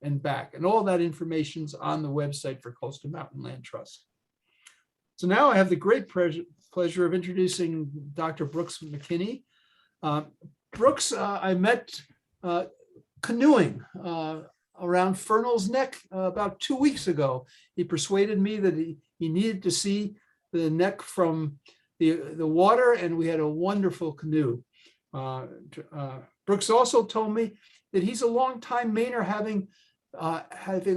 and back. And all that information's on the website for Coastal Mountain Land Trust. So now I have the great pleasure of introducing Dr. Brooks McKinney. Brooks, I met canoeing around Fernalds Neck about 2 weeks ago. He persuaded me that he needed to see the neck from the water, and we had a wonderful canoe. Brooks also told me that he's a longtime Mainer having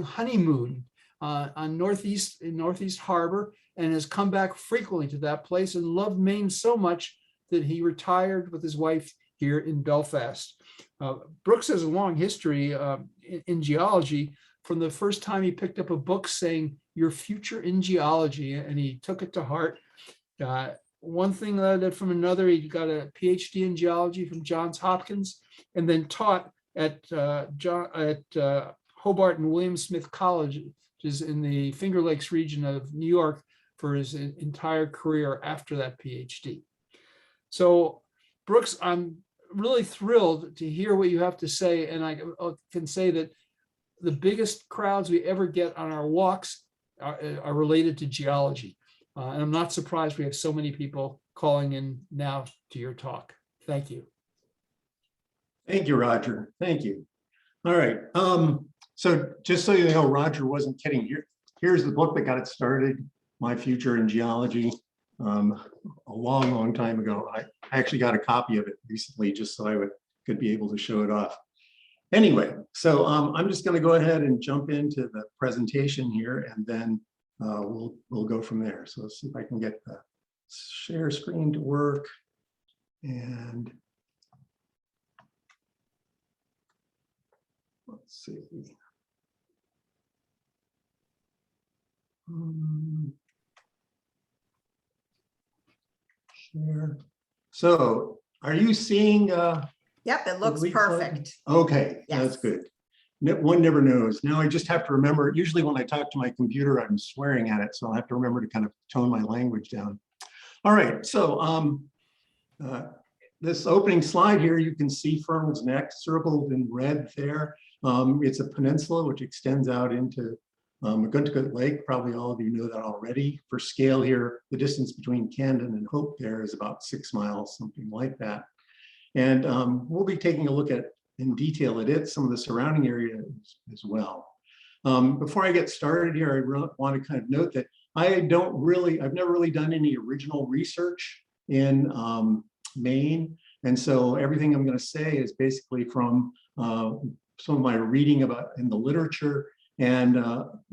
honeymoon in Northeast Harbor, and has come back frequently to that place and loved Maine so much that he retired with his wife here in Belfast. Brooks has a long history in geology from the first time he picked up a book saying "Your Future in Geology," and he took it to heart. One thing led from another. He got a PhD in geology from Johns Hopkins, and then taught at Hobart and William Smith Colleges in the Finger Lakes region of New York for his entire career after that PhD. So, Brooks, I'm really thrilled to hear what you have to say, and I can say that the biggest crowds we ever get on our walks are related to geology. And I'm not surprised we have so many people calling in now to your talk. Thank you. Thank you, Roger. Thank you. All right. So just so you know, Roger wasn't kidding. Here's the book that got it started, My Future in Geology, a long time ago. I actually got a copy of it recently just so I could be able to show it off. Anyway, so I'm just going to go ahead and jump into the presentation here, and then we'll go from there. So let's see if I can get the share screen to work. And let's see. Share. So are you seeing? Yep, it looks perfect. Okay, yes. That's good. One never knows. Now I just have to remember, usually when I talk to my computer, I'm swearing at it. So I have to remember to kind of tone my language down. All right, so this opening slide here, you can see Fernalds Neck circled in red there. It's a peninsula which extends out into McKinney Lake. Probably all of you know that already. For scale here, the distance between Camden and Hope there is about 6 miles, something like that. And we'll be taking a look at in detail at it, some of the surrounding area as well. Before I get started here, I want to kind of note that I've never really done any original research in Maine. And so everything I'm going to say is basically from some of my reading about in the literature. And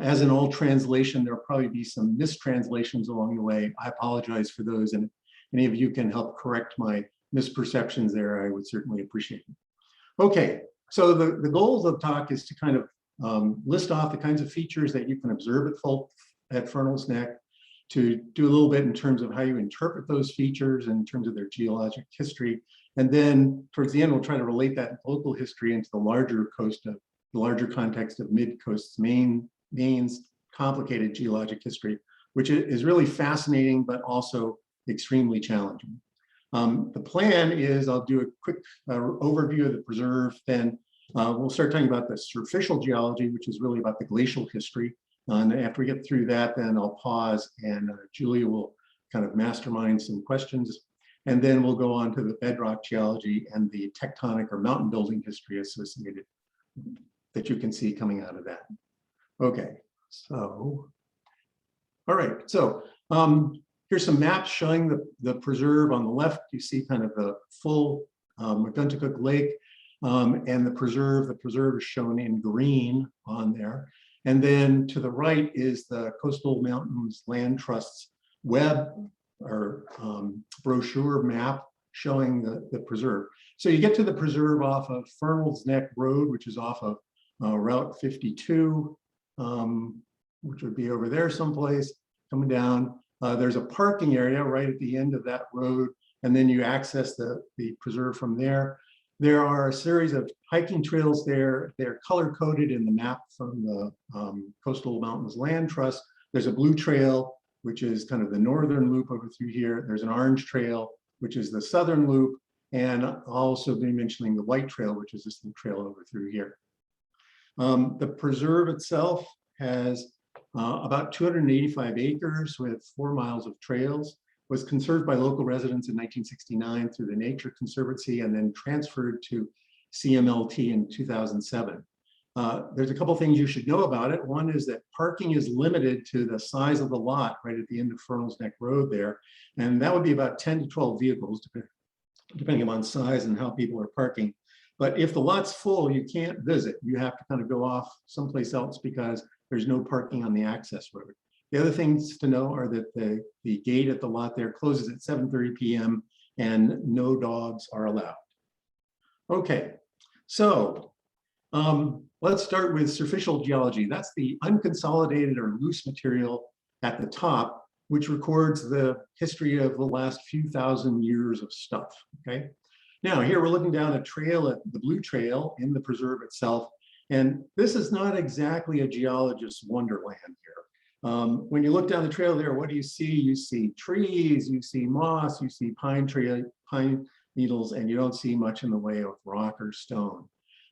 as in all translation, there'll probably be some mistranslations along the way. I apologize for those. And if any of you can help correct my misperceptions there, I would certainly appreciate it. Okay, so the goals of the talk is to kind of list off the kinds of features that you can observe at Fernalds Neck, to do a little bit in terms of how you interpret those features in terms of their geologic history. And then towards the end, we'll try to relate that local history into the larger context of Midcoast Maine's complicated geologic history, which is really fascinating, but also extremely challenging. The plan is I'll do a quick overview of the preserve, then we'll start talking about the Surficial geology, which is really about the glacial history. And after we get through that, then I'll pause and Julia will kind of mastermind some questions. And then we'll go on to the Bedrock geology and the tectonic or mountain building history associated that you can see coming out of that. Okay, so, all right, so here's some maps showing the preserve. On the left, you see kind of the full McKinney Lake and the preserve. The preserve is shown in green on there. And then to the right is the Coastal Mountains Land Trust's web or brochure map showing the preserve. So you get to the preserve off of Fernalds Neck Road, which is off of Route 52, which would be over there someplace, coming down. There's a parking area right at the end of that road, and then you access the preserve from there. There are a series of hiking trails there. They're color-coded in the map from the Coastal Mountains Land Trust. There's a blue trail, which is kind of the northern loop over through here. There's an orange trail, which is the southern loop. And I'll also be mentioning the white trail, which is this little trail over through here. The preserve itself has about 285 acres with 4 miles of trails, was conserved by local residents in 1969 through the Nature Conservancy and then transferred to CMLT in 2007. There's a couple things you should know about it. One is that parking is limited to the size of the lot right at the end of Fernalds Neck Road there. And that would be about 10 to 12 vehicles, depending upon size and how people are parking. But if the lot's full, you can't visit. You have to kind of go off someplace else because there's no parking on the access road. The other things to know are that the gate at the lot there closes at 7:30 p.m. and no dogs are allowed. Okay, so let's start with surficial geology. That's the unconsolidated or loose material at the top, which records the history of the last few thousand years of stuff, okay? Now here we're looking down a trail at the Blue Trail in the preserve itself, and this is not exactly a geologist's wonderland here. When you look down the trail there, what do you see? You see trees, you see moss, you see pine needles, and you don't see much in the way of rock or stone.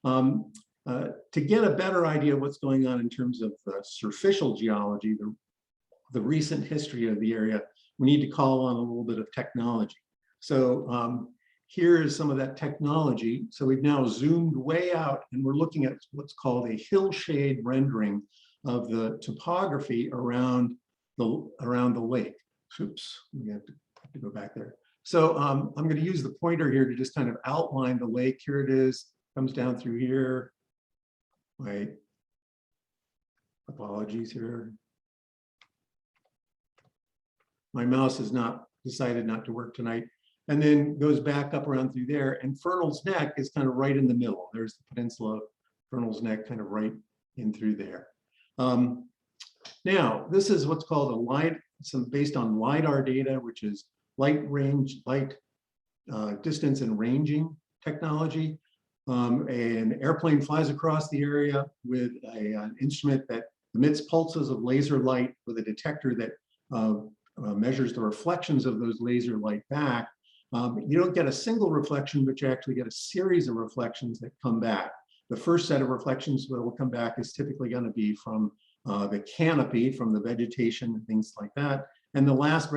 To get a better idea of what's going on in terms of surficial geology, the recent history of the area, we need to call on a little bit of technology. So here is some of that technology. So we've now zoomed way out and we're looking at what's called a hillshade rendering of the topography around the lake. Oops, we have to go back there. So I'm going to use the pointer here to just kind of outline the lake. Here it is, comes down through here. My apologies here. My mouse has decided not to work tonight. And then goes back up around through there. And Fernalds Neck is kind of right in the middle. There's the peninsula of Fernalds Neck kind of right in through there. Now, this is what's called based on LiDAR data, which is light distance and ranging technology. An airplane flies across the area with an instrument that emits pulses of laser light with a detector that measures the reflections of those laser light back. You don't get a single reflection, but you actually get a series of reflections that come back. The first set of reflections that will come back is typically going to be from the canopy, from the vegetation and things like that. And the last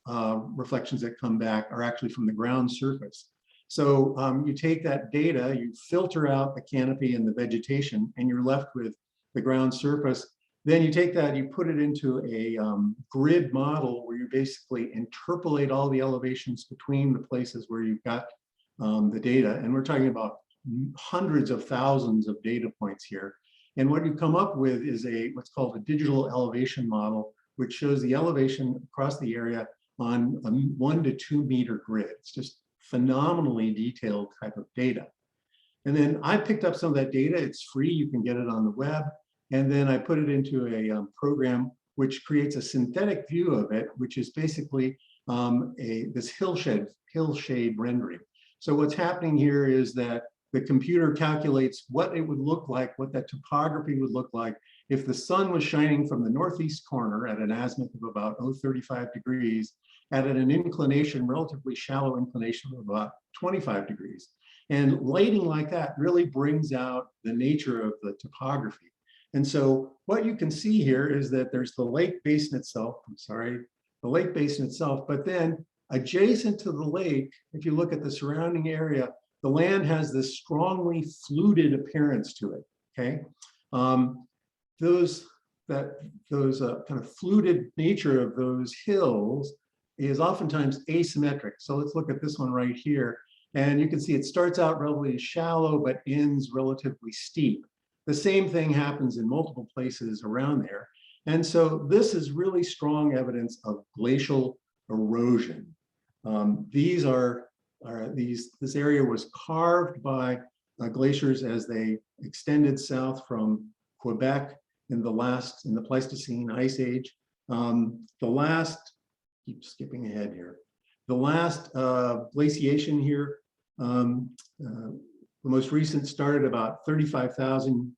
reflections that come back are actually from the ground surface. So you take that data, you filter out the canopy and the vegetation, and you're left with the ground surface. Then you take that, you put it into a grid model where you basically interpolate all the elevations between the places where you've got the data. And we're talking about hundreds of thousands of data points here. And what you come up with is what's called a digital elevation model, which shows the elevation across the area on a 1 to 2 meter grid. It's just phenomenally detailed type of data. And then I picked up some of that data. It's free, you can get it on the web. And then I put it into a program which creates a synthetic view of it, which is basically this hillshade rendering. So what's happening here is that the computer calculates what it would look like, what that topography would look like if the sun was shining from the northeast corner at an azimuth of about 35 degrees at an inclination, relatively shallow inclination of about 25 degrees. And lighting like that really brings out the nature of the topography. And so what you can see here is that there's the lake basin itself, but then adjacent to the lake, if you look at the surrounding area, the land has this strongly fluted appearance to it, okay? Those kind of fluted nature of those hills is oftentimes asymmetric. So let's look at this one right here. And you can see it starts out relatively shallow, but ends relatively steep. The same thing happens in multiple places around there. And so this is really strong evidence of glacial erosion. This area was carved by glaciers as they extended south from Quebec in the Pleistocene Ice Age. Keep skipping ahead here. The last glaciation here, the most recent started about 35,000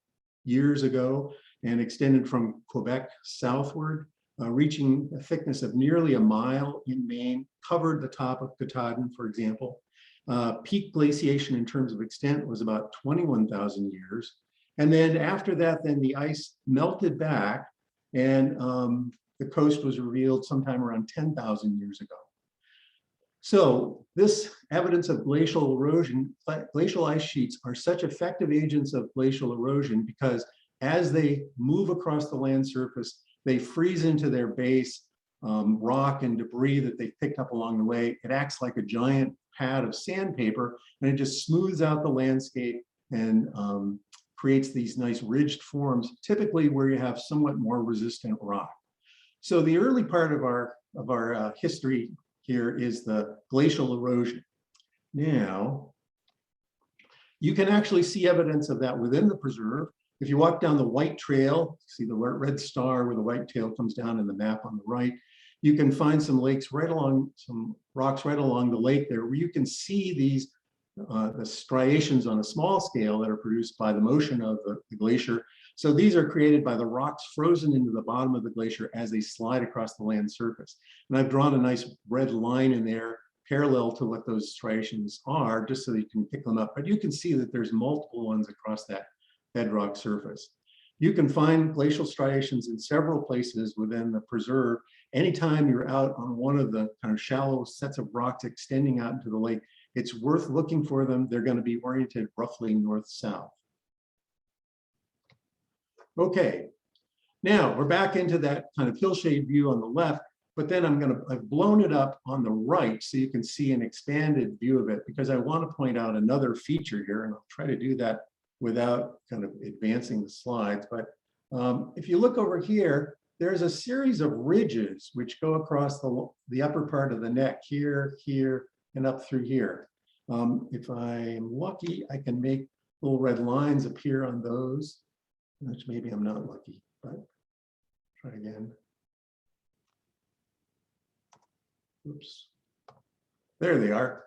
years ago and extended from Quebec southward, reaching a thickness of nearly a mile in Maine, covered the top of Katahdin, for example. Peak glaciation in terms of extent was about 21,000 years. And then after that, then the ice melted back, and the coast was revealed sometime around 10,000 years ago. So this evidence of glacial erosion, glacial ice sheets are such effective agents of glacial erosion because as they move across the land surface, they freeze into their base, rock and debris that they picked up along the way. It acts like a giant pad of sandpaper, and it just smooths out the landscape and creates these nice ridged forms, typically where you have somewhat more resistant rock. So the early part of our history here is the glacial erosion. Now, you can actually see evidence of that within the preserve. If you walk down the white trail, see the red star where the white tail comes down in the map on the right, you can find some lakes right along, some rocks right along the lake there, where you can see these the striations on a small scale that are produced by the motion of the glacier. So these are created by the rocks frozen into the bottom of the glacier as they slide across the land surface. And I've drawn a nice red line in there parallel to what those striations are, just so that you can pick them up. But you can see that there's multiple ones across that bedrock surface. You can find glacial striations in several places within the preserve. Anytime you're out on one of the kind of shallow sets of rocks extending out into the lake, it's worth looking for them. They're going to be oriented roughly north-south. Okay, now we're back into that kind of hillshade view on the left, but then I've blown it up on the right so you can see an expanded view of it, because I want to point out another feature here, and I'll try to do that without kind of advancing the slides. But if you look over here, there's a series of ridges which go across the upper part of the neck here, here, and up through here. If I'm lucky, I can make little red lines appear on those, which maybe I'm not lucky, but try again. Oops. There they are.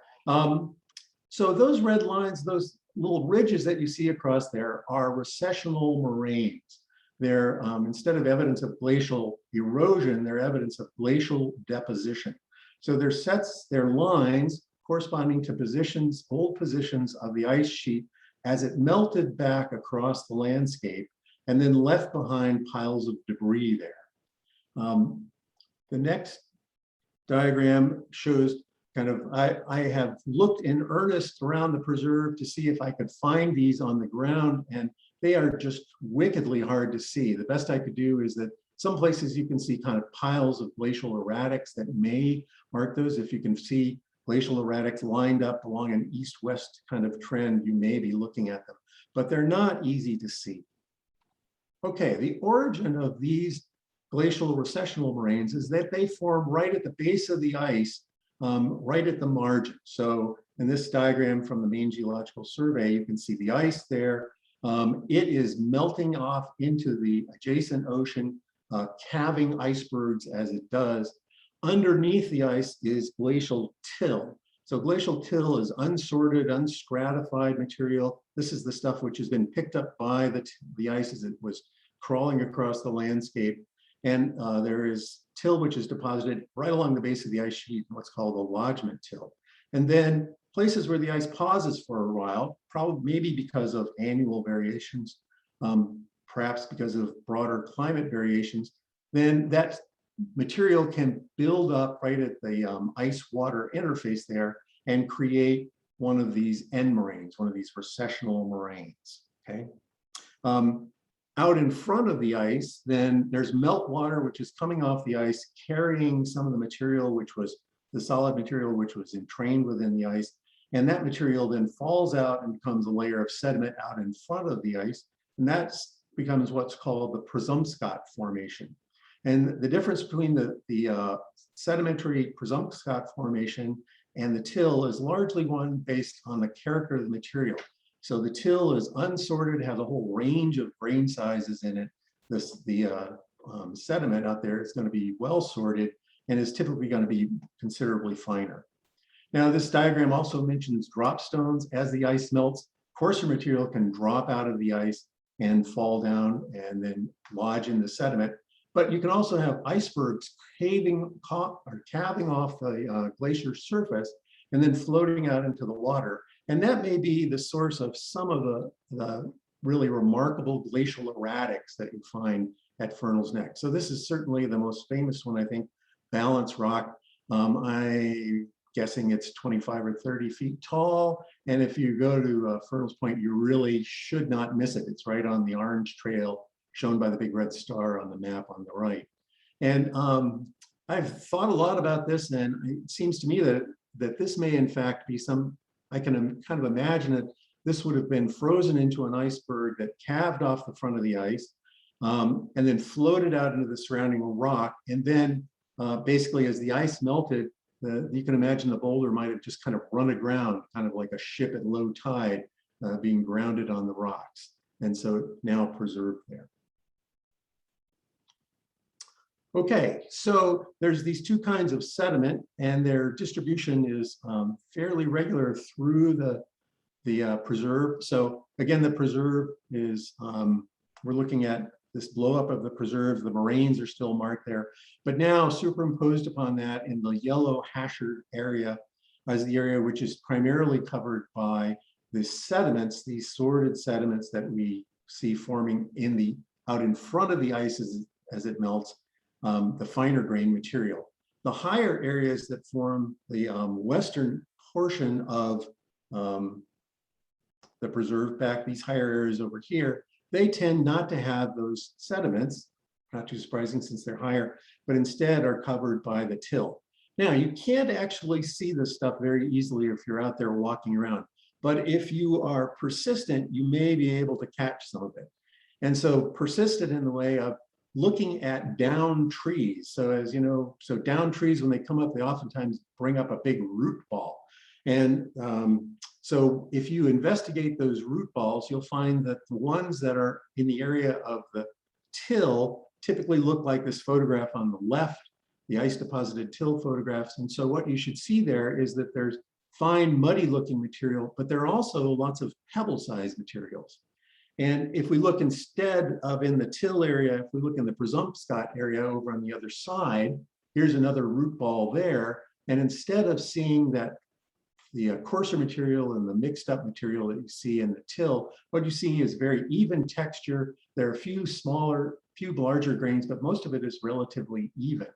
So those red lines, those little ridges that you see across there are recessional moraines. They're, instead of evidence of glacial erosion, they're evidence of glacial deposition. So they're lines corresponding to positions, old positions of the ice sheet as it melted back across the landscape and then left behind piles of debris there. The next diagram shows kind of, I have looked in earnest around the preserve to see if I could find these on the ground, and they are just wickedly hard to see. The best I could do is that some places you can see kind of piles of glacial erratics that may mark those. If you can see glacial erratics lined up along an east-west kind of trend, you may be looking at them, but they're not easy to see. Okay, the origin of these glacial recessional moraines is that they form right at the base of the ice, right at the margin. So in this diagram from the Maine Geological Survey, you can see the ice there. It is melting off into the adjacent ocean, calving icebergs as it does. Underneath the ice is glacial till. So glacial till is unsorted, unstratified material. This is the stuff which has been picked up by the ice as it was crawling across the landscape. And there is till which is deposited right along the base of the ice sheet, what's called a lodgement till. And then places where the ice pauses for a while, probably maybe because of annual variations, perhaps because of broader climate variations, then that material can build up right at the ice-water interface there and create one of these end moraines, one of these recessional moraines, okay? Out in front of the ice, then there's meltwater, which is coming off the ice, carrying some of the material, which was the solid material, which was entrained within the ice. And that material then falls out and becomes a layer of sediment out in front of the ice. And that becomes what's called the Presumpscot Formation. And the difference between the sedimentary Presumpscot Formation and the till is largely one based on the character of the material. So the till is unsorted, has a whole range of grain sizes in it. The sediment out there is going to be well sorted and is typically going to be considerably finer. Now, this diagram also mentions drop stones. As the ice melts, coarser material can drop out of the ice and fall down and then lodge in the sediment. But you can also have icebergs calving off the glacier surface and then floating out into the water. And that may be the source of some of the really remarkable glacial erratics that you find at Fernalds Neck. So this is certainly the most famous one, I think, balance rock. I'm guessing it's 25 or 30 feet tall. And if you go to Fernalds Point, you really should not miss it. It's right on the orange trail shown by the big red star on the map on the right. And I've thought a lot about this, and it seems to me that this may in fact be I can kind of imagine that this would have been frozen into an iceberg that calved off the front of the ice and then floated out into the surrounding rock. And then basically as the ice melted, you can imagine the boulder might have just kind of run aground, kind of like a ship at low tide being grounded on the rocks. And so now preserved there. Okay, so there's these two kinds of sediment, and their distribution is fairly regular through the preserve. So again, the preserve is, we're looking at this blow up of the preserve. The moraines are still marked there, but now superimposed upon that in the yellow hashed area as the area which is primarily covered by the sediments, these sorted sediments that we see forming out in front of the ice as it melts. The finer grain material. The higher areas that form the western portion of the preserve back, these higher areas over here, they tend not to have those sediments, not too surprising since they're higher, but instead are covered by the till. Now, you can't actually see this stuff very easily if you're out there walking around, but if you are persistent, you may be able to catch some of it. And so persistent in the way of looking at down trees. So as you know, so down trees, when they come up, they oftentimes bring up a big root ball. And so if you investigate those root balls, you'll find that the ones that are in the area of the till typically look like this photograph on the left, the ice deposited till photographs. And so what you should see there is that there's fine muddy looking material, but there are also lots of pebble sized materials. And if we look instead of in the till area, if we look in the Presumpscot area over on the other side, here's another root ball there. And instead of seeing that the coarser material and the mixed up material that you see in the till, what you see is very even texture. There are a few larger grains, but most of it is relatively even.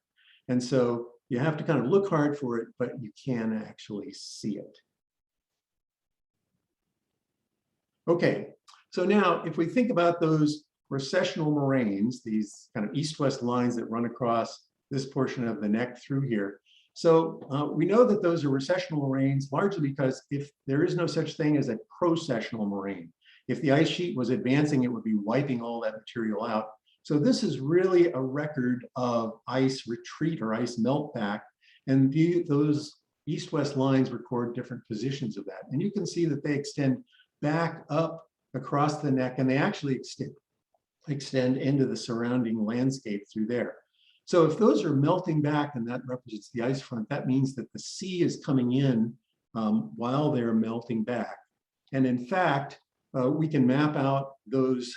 And so you have to kind of look hard for it, but you can actually see it. Okay. So now, if we think about those recessional moraines, these kind of east-west lines that run across this portion of the neck through here. So we know that those are recessional moraines largely because if there is no such thing as a processional moraine, if the ice sheet was advancing, it would be wiping all that material out. So this is really a record of ice retreat or ice melt back. And those east-west lines record different positions of that. And you can see that they extend back up across the neck, and they actually extend into the surrounding landscape through there. So if those are melting back and that represents the ice front, that means that the sea is coming in while they're melting back. And in fact, we can map out those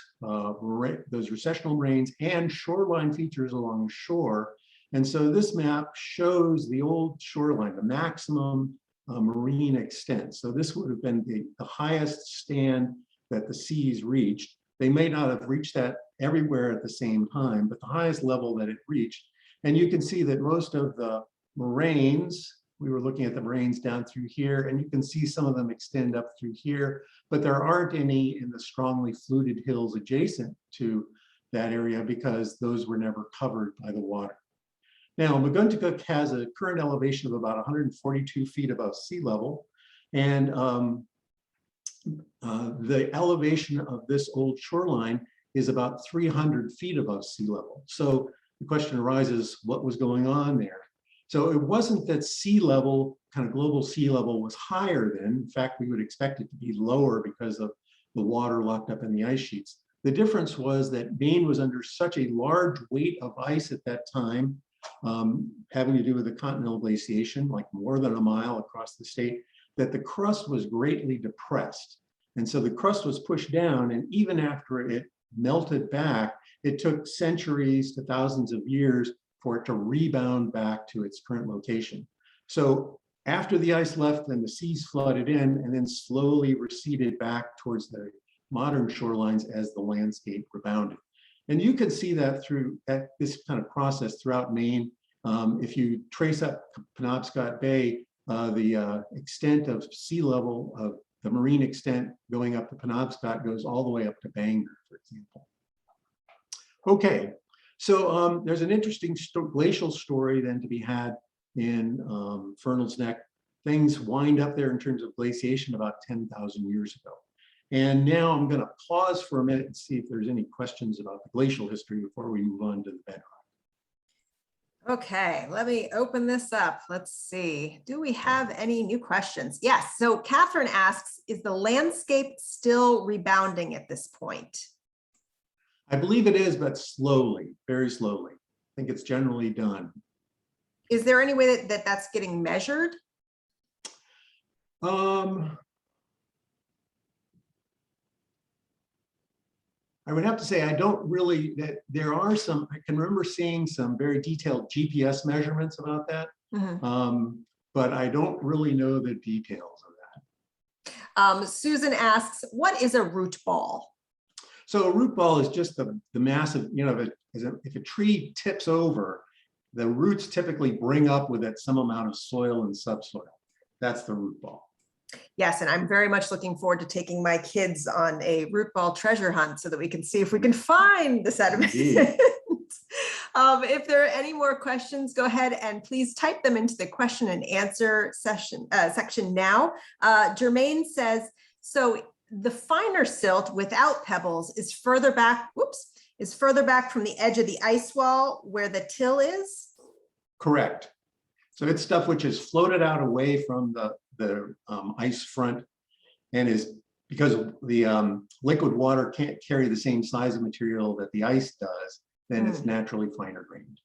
recessional moraines and shoreline features along the shore. And so this map shows the old shoreline, the maximum marine extent. So this would have been the highest stand that the seas reached. They may not have reached that everywhere at the same time, but the highest level that it reached. And you can see that most of the moraines, we were looking at the moraines down through here, and you can see some of them extend up through here, but there aren't any in the strongly fluted hills adjacent to that area because those were never covered by the water. Now, Maguntacook has a current elevation of about 142 feet above sea level, and the elevation of this old shoreline is about 300 feet above sea level. So the question arises, what was going on there? So it wasn't that sea level, kind of global sea level, was higher then. In fact, we would expect it to be lower because of the water locked up in the ice sheets. The difference was that Maine was under such a large weight of ice at that time, having to do with the continental glaciation, like more than a mile across the state, that the crust was greatly depressed. And so the crust was pushed down, and even after it melted back, it took centuries to thousands of years for it to rebound back to its current location. So after the ice left, then the seas flooded in and then slowly receded back towards the modern shorelines as the landscape rebounded. And you can see that through this kind of process throughout Maine. If you trace up Penobscot Bay, the extent of sea level of the marine extent going up to Penobscot goes all the way up to Bangor, for example. Okay, so there's an interesting glacial story then to be had in Fernalds Neck. Things wind up there in terms of glaciation about 10,000 years ago. And now I'm going to pause for a minute and see if there's any questions about the glacial history before we move on to the bedrock. Okay, let me open this up. Let's see. Do we have any new questions? Yes. So Catherine asks, is the landscape still rebounding at this point? I believe it is, but slowly, very slowly. I think it's generally done. Is there any way that that's getting measured? I would have to say I don't really, that there are some, I can remember seeing some very detailed GPS measurements about that, but I don't really know the details of that. Susan asks, what is a root ball? So a root ball is just the massive, you know, if a tree tips over, the roots typically bring up with it some amount of soil and subsoil. That's the root ball. Yes, and I'm very much looking forward to taking my kids on a root ball treasure hunt so that we can see if we can find the sediment. If there are any more questions, go ahead and please type them into the question and answer section now. Jermaine says, so the finer silt without pebbles is further back, is further back from the edge of the ice wall where the till is? Correct. So it's stuff which is floated out away from the ice front and is, because the liquid water can't carry the same size of material that the ice does, then it's naturally finer grained.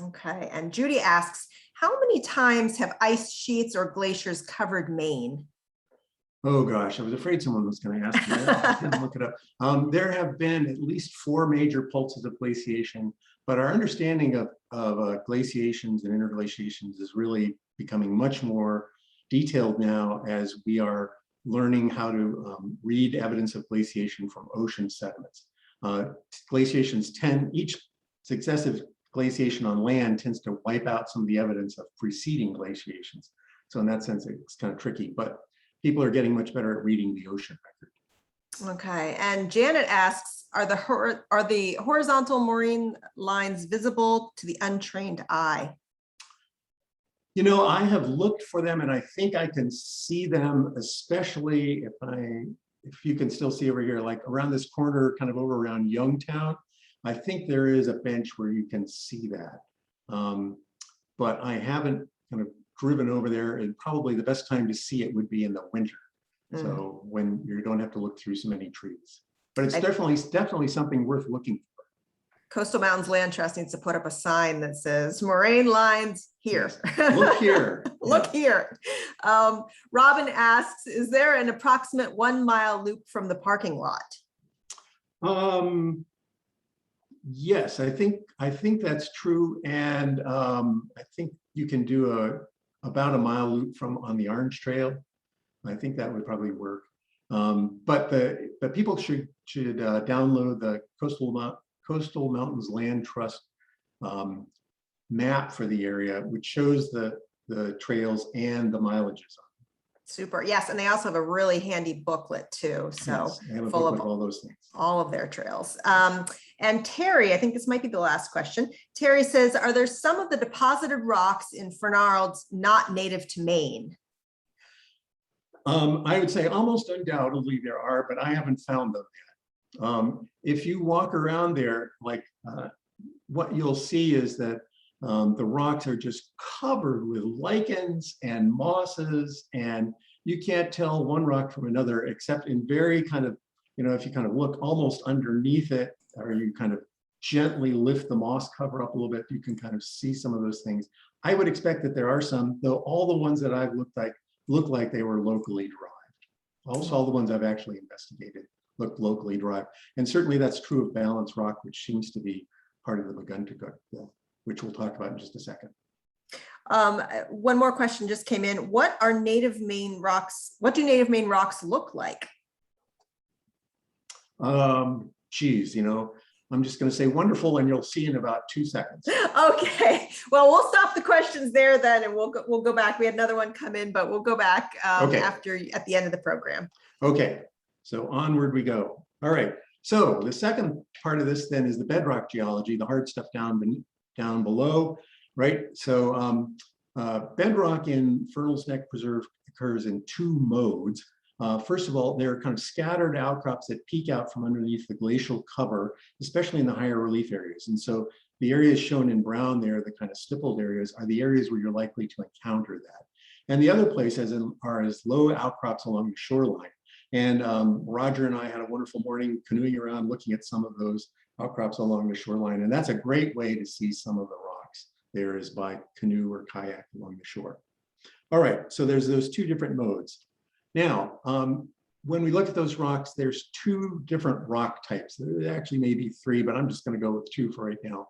Okay, and Judy asks, how many times have ice sheets or glaciers covered Maine? Oh gosh, I was afraid someone was going to ask me that. I didn't look it up. There have been at least 4 major pulses of glaciation, but our understanding of glaciations and interglaciations is really becoming much more detailed now as we are learning how to read evidence of glaciation from ocean sediments. Glaciations each successive glaciation on land tends to wipe out some of the evidence of preceding glaciations. So in that sense, it's kind of tricky, but people are getting much better at reading the ocean record. Okay, and Janet asks, are the horizontal marine lines visible to the untrained eye? You know, I have looked for them and I think I can see them, especially if you can still see over here, like around this corner, kind of over around Youngtown. I think there is a bench where you can see that. But I haven't kind of driven over there, and probably the best time to see it would be in the winter. So when you don't have to look through so many trees. But it's definitely something worth looking for. Coastal Mountains Land Trust needs to put up a sign that says moraine lines here. Look here. Look here. Robin asks, is there an approximate 1 mile loop from the parking lot? Yes, I think that's true. And I think you can do about a mile loop from on the Orange Trail. I think that would probably work. But people should download the Coastal Mountains Land Trust map for the area, which shows the trails and the mileages. Super. Yes, and they also have a really handy booklet too. So yes, full of all those things, all of their trails. And Terry, I think this might be the last question. Terry says, are there some of the deposited rocks in Fernalds not native to Maine? I would say almost undoubtedly there are, but I haven't found them yet. If you walk around there, like what you'll see is that the rocks are just covered with lichens and mosses, and you can't tell one rock from another except in very kind of, if you kind of look almost underneath it, or you kind of gently lift the moss cover up a little bit, you can kind of see some of those things. I would expect that there are some, though all the ones that I've looked like look like they were locally derived. Also, all the ones I've actually investigated look locally derived. And certainly that's true of Balance Rock, which seems to be part of the Megunticook, which we'll talk about in just a second. One more question just came in. What are native Maine rocks? What do native Maine rocks look like? Geez, I'm just going to say wonderful, and you'll see in about 2 seconds. Okay, well, we'll stop the questions there then, and we'll go back. We had another one come in, but we'll go back Okay. at the end of the program. Okay, so onward we go. All right, so the second part of this then is the bedrock geology, the hard stuff down below, right? So bedrock in Fernalds Neck Preserve occurs in 2 modes. First of all, there are kind of scattered outcrops that peek out from underneath the glacial cover, especially in the higher relief areas. And so the areas shown in brown there, the kind of stippled areas, are the areas where you're likely to encounter that. And the other places are as low outcrops along the shoreline. And Roger and I had a wonderful morning canoeing around looking at some of those outcrops along the shoreline. And that's a great way to see some of the rocks there is by canoe or kayak along the shore. All right, so there's those 2 different modes. Now, when we look at those rocks, there's 2 different rock types. There actually may be 3, but I'm just going to go with 2 for right now.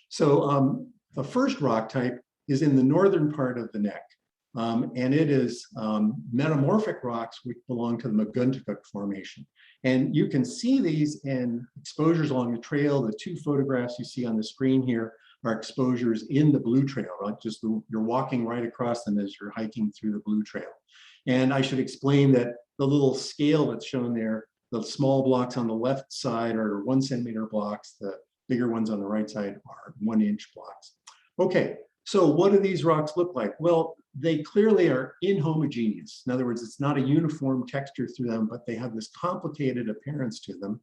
So the first rock type is in the northern part of the neck, and it is metamorphic rocks which belong to the McKinney Formation. And you can see these in exposures along the trail. The 2 photographs you see on the screen here are exposures in the Blue Trail, right? You're walking right across them as you're hiking through the Blue Trail. And I should explain that the little scale that's shown there, the small blocks on the left side are 1 centimeter blocks. The bigger ones on the right side are 1-inch blocks. Okay, so what do these rocks look like? Well, they clearly are inhomogeneous. In other words, it's not a uniform texture through them, but they have this complicated appearance to them.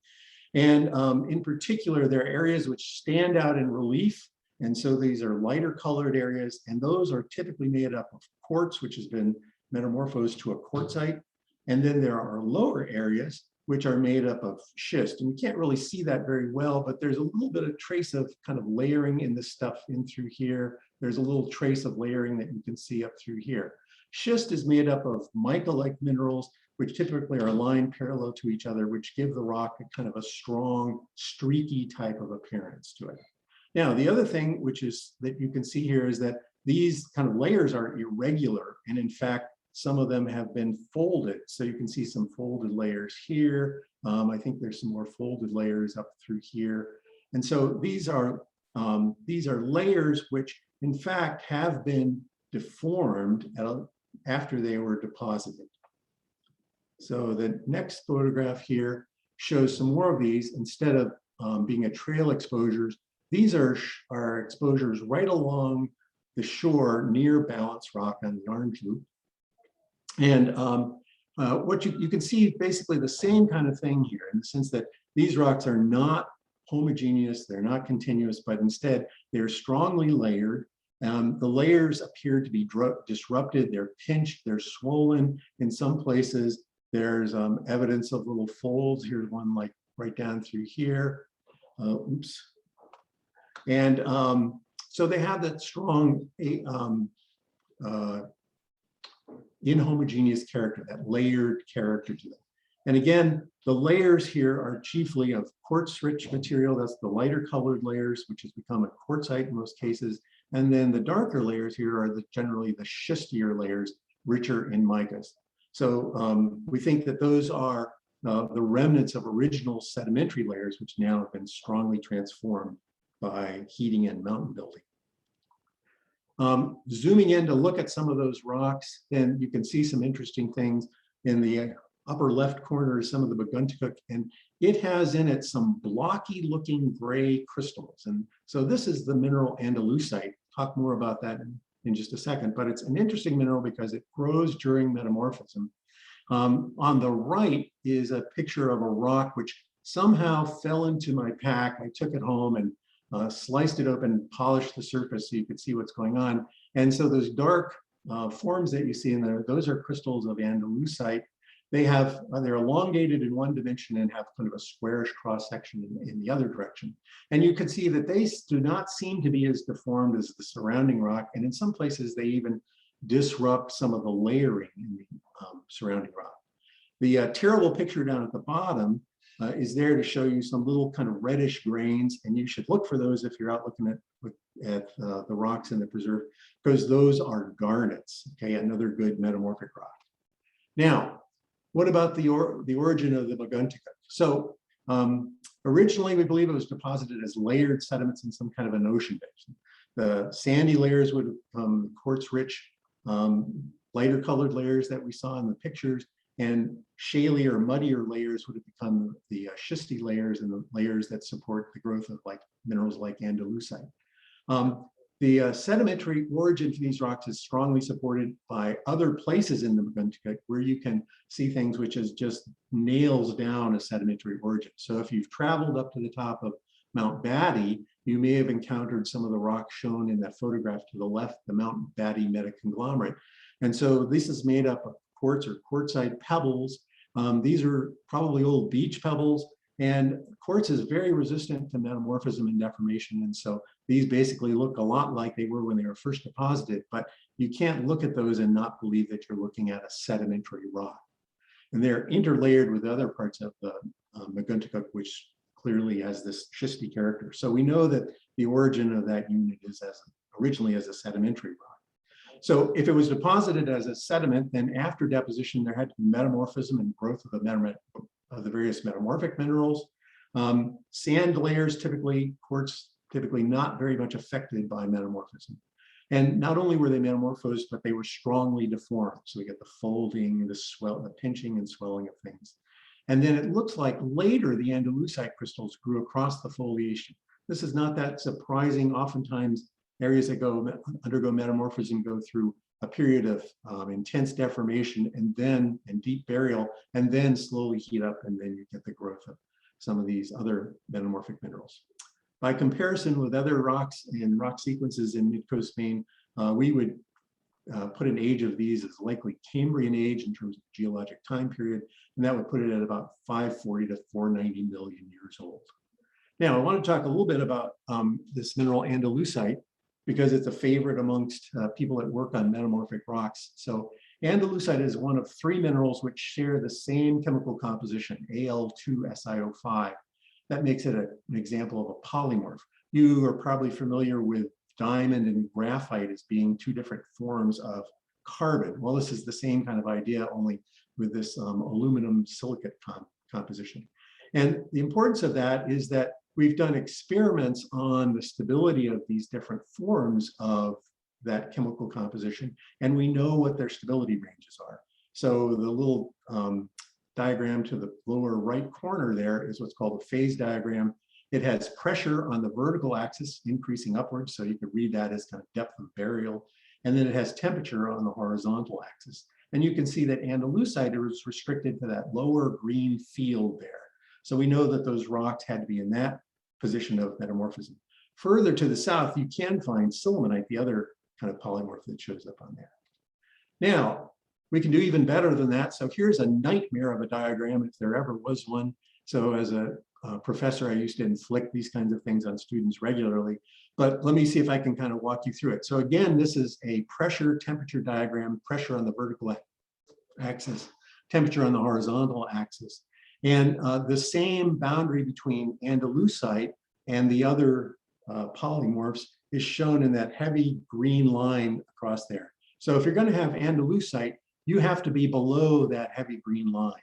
And in particular, there are areas which stand out in relief. And so these are lighter colored areas, and those are typically made up of quartz, which has been metamorphosed to a quartzite. And then there are lower areas which are made up of schist. And you can't really see that very well, but there's a little bit of trace of kind of layering in this stuff in through here. There's a little trace of layering that you can see up through here. Schist is made up of mica-like minerals, which typically are lined parallel to each other, which give the rock a kind of a strong, streaky type of appearance to it. Now, the other thing which is that you can see here is that these kind of layers are irregular, and in fact, some of them have been folded. So you can see some folded layers here. I think there's some more folded layers up through here. And so these are layers which in fact have been deformed after they were deposited. So the next photograph here shows some more of these. Instead of being a trail exposures, these are exposures right along the shore near Balance Rock on the Orange Loop. And what you can see basically the same kind of thing here, in the sense that these rocks are not homogeneous, they're not continuous, but instead they're strongly layered. The layers appear to be disrupted, they're pinched, they're swollen. In some places, there's evidence of little folds. Here's one like right down through here. Oops. And so they have that strong inhomogeneous character, that layered character to them. And again, the layers here are chiefly of quartz-rich material. That's the lighter colored layers, which has become a quartzite in most cases. And then the darker layers here are generally the schistier layers, richer in micas. So we think that those are the remnants of original sedimentary layers, which now have been strongly transformed by heating and mountain building. Zooming in to look at some of those rocks, then you can see some interesting things. In the upper left corner is some of the McKinney, and it has in it some blocky looking gray crystals. And so this is the mineral andalusite. Talk more about that in just a second, but it's an interesting mineral because it grows during metamorphism. On the right is a picture of a rock which somehow fell into my pack. I took it home and sliced it open and polished the surface so you could see what's going on. And so those dark forms that you see in there, those are crystals of andalusite. They're elongated in one dimension and have kind of a squarish cross section in the other direction. And you can see that they do not seem to be as deformed as the surrounding rock. And in some places, they even disrupt some of the layering in the surrounding rock. The terrible picture down at the bottom is there to show you some little kind of reddish grains, and you should look for those if you're out looking at the rocks in the preserve, because those are garnets, okay, another good metamorphic rock. Now, what about the origin of the McKinney? So Originally, we believe it was deposited as layered sediments in some kind of an ocean basin. The sandy layers would become quartz-rich, lighter colored layers that we saw in the pictures, and shaly or muddier layers would have become the schisty layers and the layers that support the growth of like minerals like andalusite. The sedimentary origin for these rocks is strongly supported by other places in the McKinney where you can see things which is just nails down a sedimentary origin. So if you've traveled up to the top of Mount Batty, you may have encountered some of the rocks shown in that photograph to the left, the Mount Batty metaconglomerate. And so this is made up of quartz or quartzite pebbles. These are probably old beach pebbles, and quartz is very resistant to metamorphism and deformation. And so these basically look a lot like they were when they were first deposited, but you can't look at those and not believe that you're looking at a sedimentary rock. And they're interlayered with other parts of the McKinney, which clearly has this schisty character. So we know that the origin of that unit is originally as a sedimentary rock. So if it was deposited as a sediment, then after deposition, there had to be metamorphism and growth of the various metamorphic minerals. Sand layers, typically, quartz, typically not very much affected by metamorphism. And not only were they metamorphosed, but they were strongly deformed. So we get the folding, the pinching and swelling of things. And then it looks like later the andalusite crystals grew across the foliation. This is not that surprising. Oftentimes, areas that undergo metamorphism go through a period of intense deformation and deep burial, and then slowly heat up, and then you get the growth of some of these other metamorphic minerals. By comparison with other rocks and rock sequences in Midcoast Maine, we would put an age of these as likely Cambrian age in terms of geologic time period, and that would put it at about 540 to 490 million years old. Now, I want to talk a little bit about this mineral andalusite, because it's a favorite amongst people that work on metamorphic rocks. So andalusite is one of three minerals which share the same chemical composition, Al2SiO5. That makes it an example of a polymorph. You are probably familiar with diamond and graphite as being two different forms of carbon. Well, this is the same kind of idea, only with this aluminum silicate composition. And the importance of that is that we've done experiments on the stability of these different forms of that chemical composition, and we know what their stability ranges are. So the little diagram to the lower right corner there is what's called a phase diagram. It has pressure on the vertical axis increasing upwards, so you could read that as kind of depth of burial, and then it has temperature on the horizontal axis. And you can see that andalusite is restricted to that lower green field there. So we know that those rocks had to be in that position of metamorphism. Further to the south, you can find sillimanite, the other kind of polymorph that shows up on there. Now, we can do even better than that. So here's a nightmare of a diagram, if there ever was one. So as a professor, I used to inflict these kinds of things on students regularly, but let me see if I can kind of walk you through it. So again, this is a pressure temperature diagram, pressure on the vertical axis, temperature on the horizontal axis. And the same boundary between andalusite and the other polymorphs is shown in that heavy green line across there. So if you're going to have andalusite, you have to be below that heavy green line.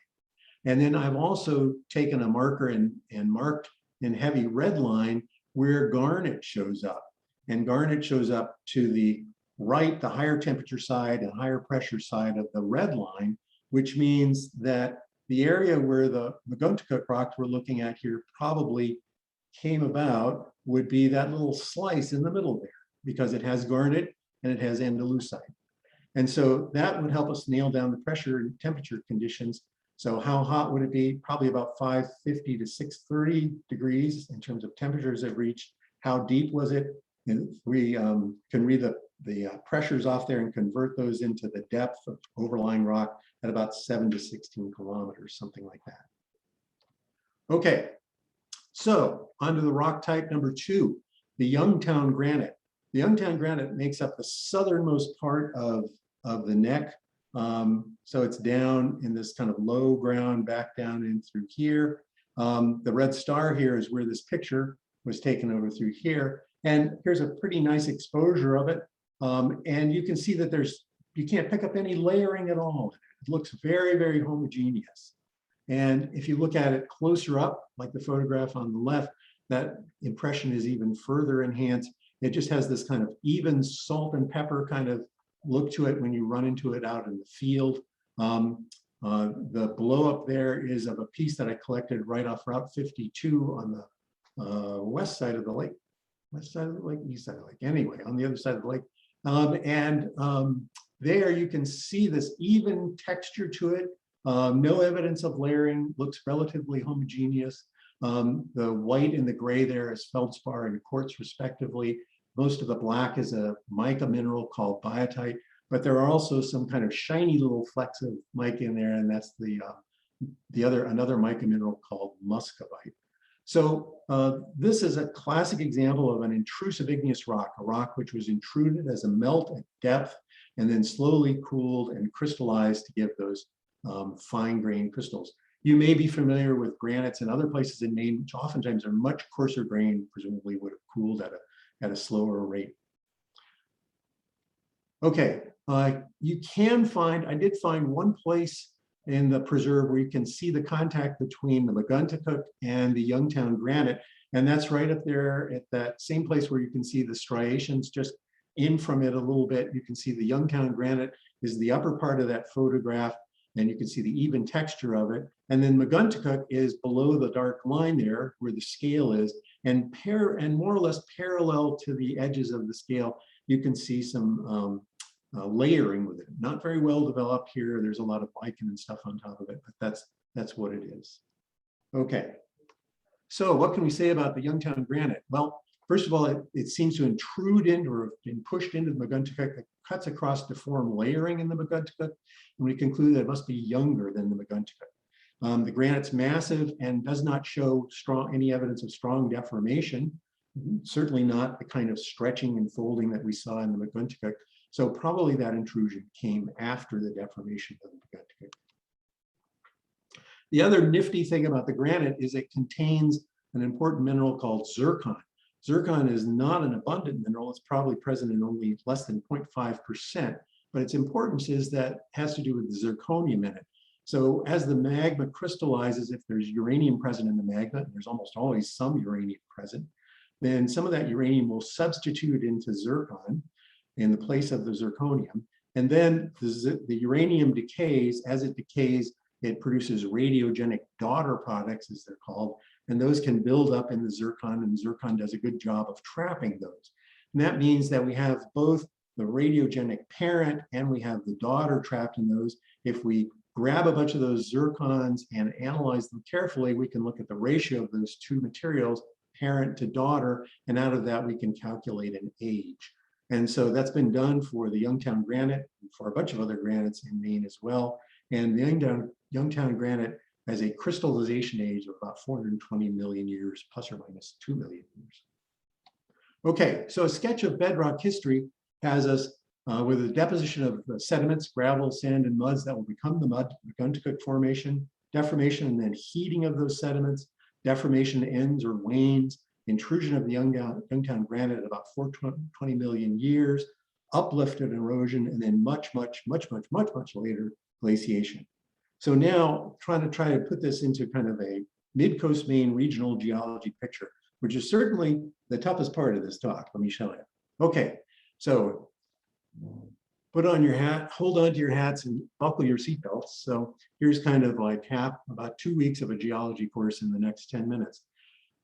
And then I've also taken a marker and marked in heavy red line where garnet shows up. And garnet shows up to the right, the higher temperature side and higher pressure side of the red line, which means that the area where the McKinney rocks we're looking at here probably came about would be that little slice in the middle there, because it has garnet and it has andalusite. And so that would help us nail down the pressure and temperature conditions. So how hot would it be? Probably about 550 to 630 degrees in terms of temperatures it reached. How deep was it? And we can read the pressures off there and convert those into the depth of overlying rock at about 7 to 16 kilometers, something like that. Okay, so onto the rock type number 2, the Youngtown Granite. The Youngtown Granite makes up the southernmost part of the neck. So it's down in this kind of low ground, back down in through here. The red star here is where this picture was taken over through here. And here's a pretty nice exposure of it. And you can see that you can't pick up any layering at all. It looks very, very homogeneous. And if you look at it closer up, like the photograph on the left, that impression is even further enhanced. It just has this kind of even salt and pepper kind of look to it when you run into it out in the field. The blow up there is of a piece that I collected right off Route 52 on the west side of the lake. West side of the lake, east side of the lake, anyway, on the other side of the lake. There you can see this even texture to it. No evidence of layering, looks relatively homogeneous. The white and the gray there is feldspar and quartz respectively. Most of the black is a mica mineral called biotite, but there are also some kind of shiny little flecks of mica in there, and that's another mica mineral called muscovite. So this is a classic example of an intrusive igneous rock, a rock which was intruded as a melt at depth and then slowly cooled and crystallized to give those fine-grained crystals. You may be familiar with granites in other places in Maine, which oftentimes are much coarser grained, presumably would have cooled at a slower rate. Okay, you can find, I did find one place in the preserve where you can see the contact between the McKinney and the Youngtown Granite, and that's right up there at that same place where you can see the striations just in from it a little bit. You can see the Youngtown Granite is the upper part of that photograph, and you can see the even texture of it. And then McKinney is below the dark line there where the scale is, and more or less parallel to the edges of the scale, you can see some layering with it. Not very well developed here. There's a lot of lichen and stuff on top of it, but that's what it is. Okay, so what can we say about the Youngtown Granite? Well, first of all, it seems to intrude into or been pushed into the McKinney that cuts across to form layering in the McKinney, and we conclude that it must be younger than the McKinney. The granite's massive and does not show any evidence of strong deformation, certainly not the kind of stretching and folding that we saw in the McKinney. So probably that intrusion came after the deformation of the McKinney. The other nifty thing about the granite is it contains an important mineral called zircon. Zircon is not an abundant mineral. It's probably present in only less than 0.5%, but its importance is that it has to do with the zirconium in it. So as the magma crystallizes, if there's uranium present in the magma, and there's almost always some uranium present, then some of that uranium will substitute into zircon in the place of the zirconium. And then the uranium decays. As it decays, it produces radiogenic daughter products, as they're called, and those can build up in the zircon, and zircon does a good job of trapping those. And that means that we have both the radiogenic parent and we have the daughter trapped in those. If we grab a bunch of those zircons and analyze them carefully, we can look at the ratio of those two materials, parent to daughter, and out of that we can calculate an age. And so that's been done for the Youngtown Granite, and for a bunch of other granites in Maine as well. And the Youngtown Granite has a crystallization age of about 420 million years, plus or minus 2 million years. Okay, so a sketch of bedrock history has us with a deposition of sediments, gravel, sand, and muds that will become the McKinney Formation, deformation and then heating of those sediments, deformation ends or wanes, intrusion of the Youngtown Granite at about 420 million years, uplifted erosion, and then much later glaciation. So now try to put this into kind of a Midcoast Maine regional geology picture, which is certainly the toughest part of this talk. Let me show you. Okay, so put on your hat, hold on to your hats and buckle your seatbelts. So here's kind of like about 2 weeks of a geology course in the next 10 minutes.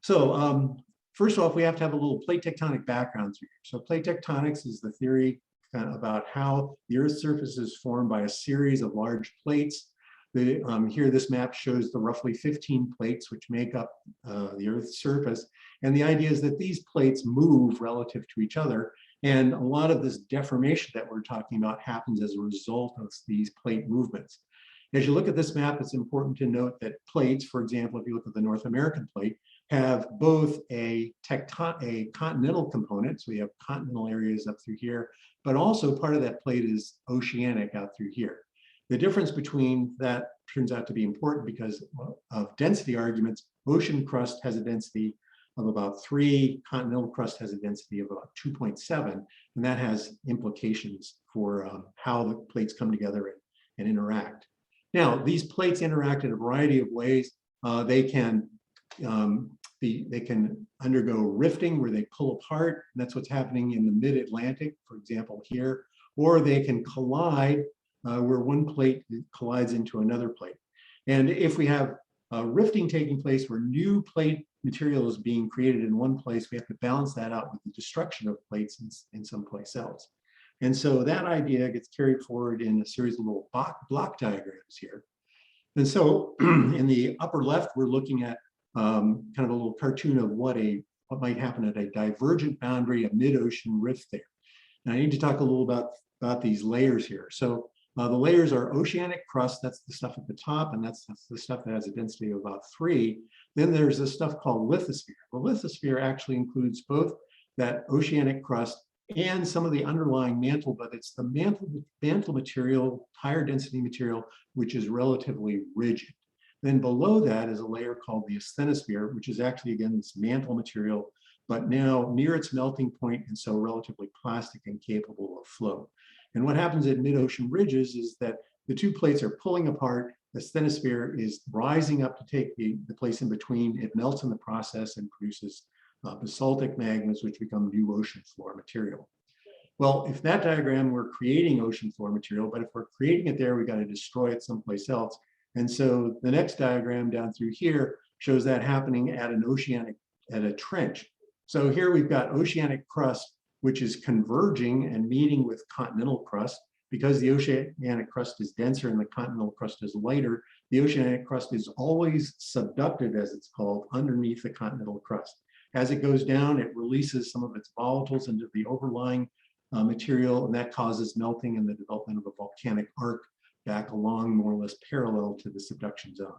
So first off, we have to have a little plate tectonic background here. So plate tectonics is the theory about how the Earth's surface is formed by a series of large plates. Here, this map shows the roughly 15 plates which make up the Earth's surface. And the idea is that these plates move relative to each other. And a lot of this deformation that we're talking about happens as a result of these plate movements. As you look at this map, it's important to note that plates, for example, if you look at the North American plate, have both a continental component, so we have continental areas up through here, but also part of that plate is oceanic out through here. The difference between that turns out to be important because of density arguments. Ocean crust has a density of about 3, continental crust has a density of about 2.7, and that has implications for how the plates come together and interact. Now, these plates interact in a variety of ways. They can undergo rifting where they pull apart. And that's what's happening in the mid-Atlantic, for example, here. Or they can collide where one plate collides into another plate. And if we have rifting taking place where new plate material is being created in one place, we have to balance that out with the destruction of plates in someplace else. And so that idea gets carried forward in a series of little block diagrams here. And so in the upper left, we're looking at kind of a little cartoon of what might happen at a divergent boundary, a mid-ocean rift there. And I need to talk a little about these layers here. So the layers are oceanic crust, that's the stuff at the top, and that's the stuff that has a density of about 3. Then there's this stuff called lithosphere. The lithosphere actually includes both that oceanic crust and some of the underlying mantle, but it's the mantle material, higher density material, which is relatively rigid. Then below that is a layer called the asthenosphere, which is actually, again, this mantle material, but now near its melting point and so relatively plastic and capable of flow. And what happens at mid-ocean ridges is that the two plates are pulling apart, the asthenosphere is rising up to take the place in between, it melts in the process and produces basaltic magmas, which become new ocean floor material. Well, if that diagram, we're creating ocean floor material, but if we're creating it there, we got to destroy it someplace else. And so the next diagram down through here shows that happening at a trench. So here we've got oceanic crust, which is converging and meeting with continental crust. Because the oceanic crust is denser and the continental crust is lighter, the oceanic crust is always subducted, as it's called, underneath the continental crust. As it goes down, it releases some of its volatiles into the overlying material, and that causes melting and the development of a volcanic arc back along more or less parallel to the subduction zone.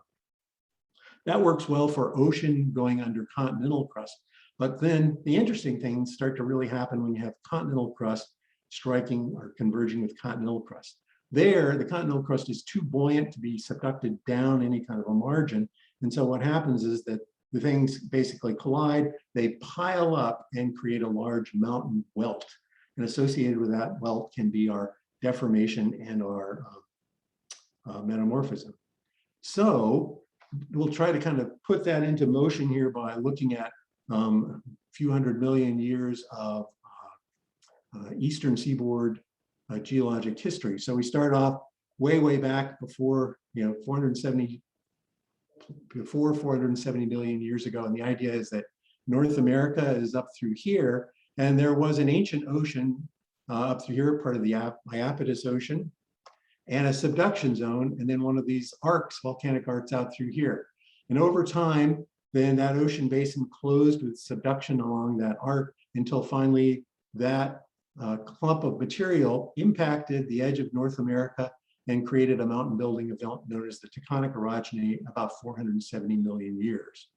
That works well for ocean going under continental crust. But then the interesting things start to really happen when you have continental crust striking or converging with continental crust. There, the continental crust is too buoyant to be subducted down any kind of a margin. And so what happens is that the things basically collide, they pile up and create a large mountain welt. And associated with that welt can be our deformation and our metamorphism. So we'll try to kind of put that into motion here by looking at a few hundred million years of eastern seaboard geologic history. So we start off way back before 470 million years ago, and the idea is that North America is up through here, and there was an ancient ocean up through here, part of the Iapetus Ocean, and a subduction zone, and then one of these arcs, volcanic arcs out through here. And over time, then that ocean basin closed with subduction along that arc until finally that clump of material impacted the edge of North America and created a mountain building event known as the tectonic orogeny about 470 million years.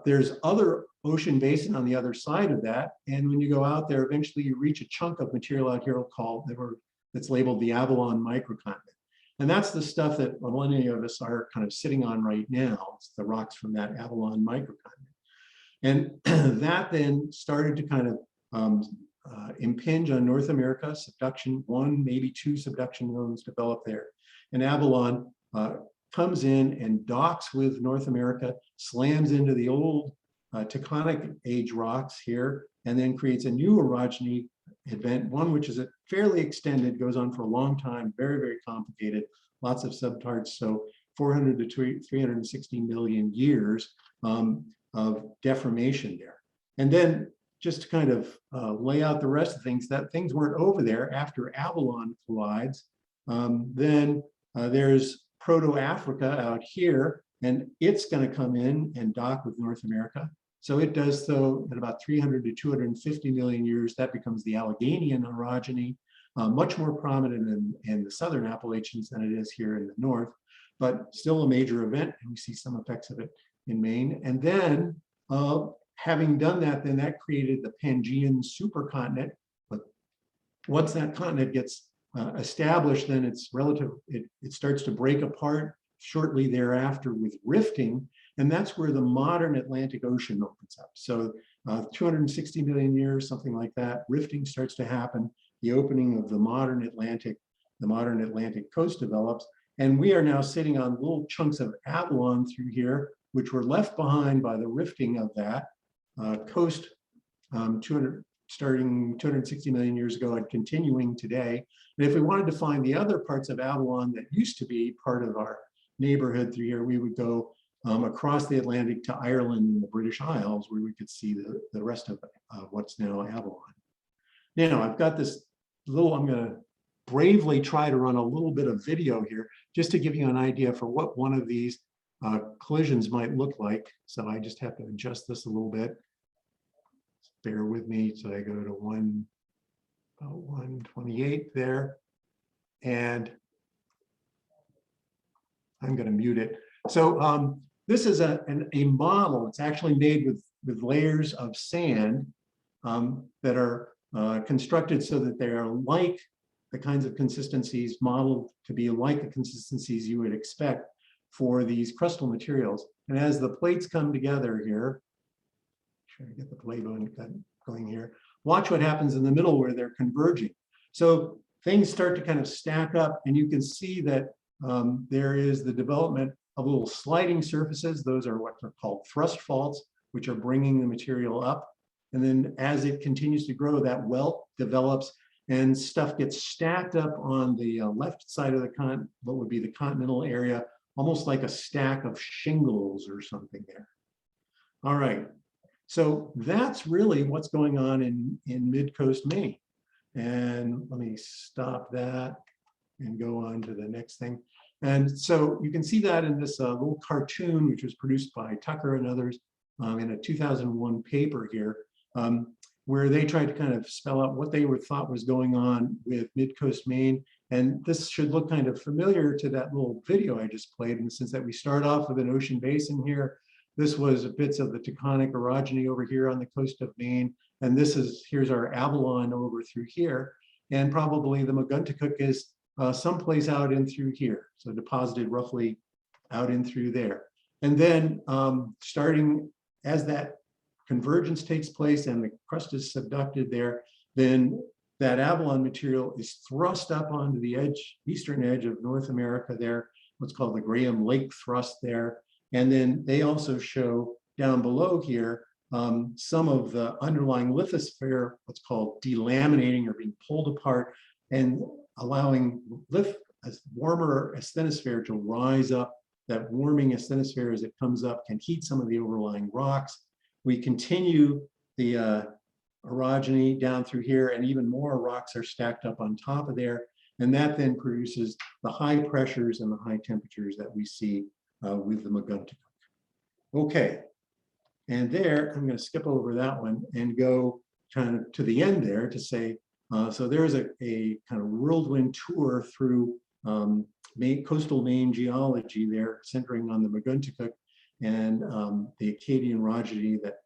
There's other ocean basin on the other side of that, and when you go out there, eventually you reach a chunk of material out here that's labeled the Avalon microcontinent. And that's the stuff that many of us are kind of sitting on right now. It's the rocks from that Avalon microcontinent. And that then started to kind of impinge on North America, subduction, 1, maybe 2 subduction zones developed there. And Avalon comes in and docks with North America, slams into the old tectonic age rocks here, and then creates a new orogeny event, one which is fairly extended, goes on for a long time, very complicated, lots of subtarts, so 400 to 360 million years of deformation there. And then just to kind of lay out the rest of things, that things weren't over there after Avalon collides. Then there's Proto-Africa out here, and it's going to come in and dock with North America. So it does so at about 300 to 250 million years. That becomes the Alleghenian orogeny, much more prominent in the southern Appalachians than it is here in the north, but still a major event, and we see some effects of it in Maine. And then having done that, then that created the Pangaean supercontinent. But once that continent gets established, then it starts to break apart shortly thereafter with rifting, and that's where the modern Atlantic Ocean opens up. So 260 million years, something like that, rifting starts to happen, the opening of the modern Atlantic the modern Atlantic coast develops. And we are now sitting on little chunks of Avalon through here, which were left behind by the rifting of that coast starting 260 million years ago and continuing today. And if we wanted to find the other parts of Avalon that used to be part of our neighborhood through here, we would go across the Atlantic to Ireland and the British Isles, where we could see the rest of what's now Avalon. Now, I've got this little, I'm going to bravely try to run a little bit of video here just to give you an idea for what one of these collisions might look like. So I just have to adjust this a little bit. Bear with me. So I go to 128 there, and I'm going to mute it. So this is a model. It's actually made with layers of sand that are constructed so that they are like the kinds of consistencies modeled to be like the consistencies you would expect for these crustal materials. And as the plates come together here, try to get the play going here, watch what happens in the middle where they're converging. So things start to kind of stack up, and you can see that there is the development of little sliding surfaces. Those are what are called thrust faults, which are bringing the material up. And then as it continues to grow, that welt develops and stuff gets stacked up on the left side of the what would be the continental area, almost like a stack of shingles or something there. All right, so that's really what's going on in Midcoast Maine. And let me stop that and go on to the next thing. And so you can see that in this little cartoon, which was produced by Tucker and others in a 2001 paper here, where they tried to kind of spell out what they thought was going on with Midcoast Maine. And this should look kind of familiar to that little video I just played, in the sense that we start off with an ocean basin here. This was bits of the tectonic orogeny over here on the coast of Maine. And here's our Avalon over through here. And probably the McKinney is someplace out in through here. So deposited roughly out in through there. And then starting as that convergence takes place and the crust is subducted there, then that Avalon material is thrust up onto the eastern edge of North America there, what's called the Graham Lake thrust there. And then they also show down below here some of the underlying lithosphere, what's called delaminating or being pulled apart and allowing warmer asthenosphere to rise up. That warming asthenosphere as it comes up can heat some of the overlying rocks. We continue the orogeny down through here, and even more rocks are stacked up on top of there. And that then produces the high pressures and the high temperatures that we see with the McKinney. Okay, and there, I'm going to skip over that one and go kind of to the end there to say, so there's a kind of whirlwind tour through coastal Maine geology there, centering on the McKinney and the Acadian orogeny that